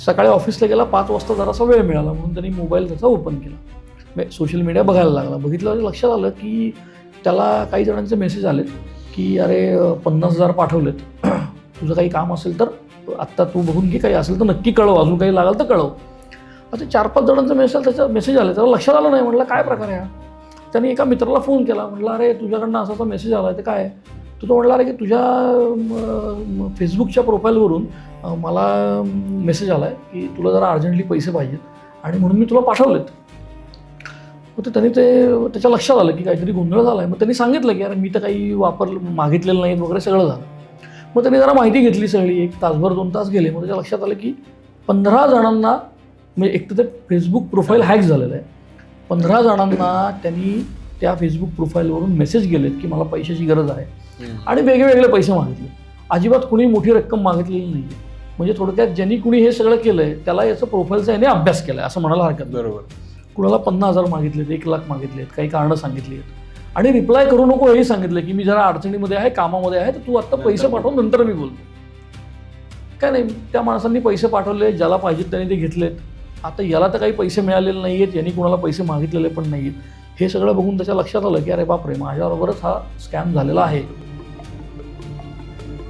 सकाळी ऑफिसला गेला 5 वाजता जरासा वेळ मिळाला म्हणून त्यांनी मोबाईल त्याचा ओपन केला, सोशल मीडिया बघायला लागला. बघितलं लक्षात आलं की त्याला काही जणांचे मेसेज आलेत की अरे 50,000 पाठवलेत, तुझं काही काम असेल तर आत्ता तू बघून घे, काही असेल तर नक्की कळव, अजून काही लागलं तर कळव. आता 4-5 जणांचा मेसेज आले, त्याला लक्षात आलं नाही. म्हटलं काय प्रकार आहे हा. त्याने एका मित्राला फोन केला, म्हटलं अरे तुझ्याकडनं असा मेसेज आला आहे, ते काय. तो म्हटला अरे की तुझ्या फेसबुकच्या प्रोफाईलवरून मला मेसेज आला आहे की तुला जरा अर्जंटली पैसे पाहिजेत आणि म्हणून मी तुला पाठवलेत. मग त्याने त्याच्या लक्षात आलं की काहीतरी गोंधळ झाला आहे. मग त्यांनी सांगितलं की अरे मी तर काही मागितलेलं नाहीत वगैरे सगळं झालं. मग त्यांनी जरा माहिती घेतली सगळी, 1 तासभर 2 तास गेले. मग त्याच्या लक्षात आलं की 15 जणांना, म्हणजे एक तर ते फेसबुक प्रोफाईल हॅक झालेलं आहे, 15 जणांना त्यांनी त्या फेसबुक प्रोफाईलवरून मेसेज गेलेत की मला पैशाची गरज आहे आणि वेगवेगळे पैसे मागितले. अजिबात कुणी मोठी रक्कम मागितलेली नाही आहे. म्हणजे थोडक्यात ज्यांनी कुणी हे सगळं केलं आहे त्याला याचं प्रोफाईलचा याने अभ्यास केला आहे असं म्हणायला हरकत नाही. बरोबर. कुणाला 50,000 मागितलेत, 1,00,000 मागितलेत, काही कारणं सांगितली आहेत आणि रिप्लाय करू नको हेही सांगितलं की मी जरा अडचणीमध्ये आहे, कामामध्ये आहे, तर तू आत्ता पैसे पाठव, नंतर मी बोलतो. काय नाही, त्या माणसांनी पैसे पाठवले, ज्याला पाहिजेत त्यांनी ते घेतलेत. आता याला तर काही पैसे मिळालेले नाही आहेत, यांनी कुणाला पैसे मागितलेले पण नाही आहेत. हे सगळं बघून त्याच्या लक्षात आलं की अरे बापरे, माझ्याबरोबरच हा स्कॅम झालेला आहे.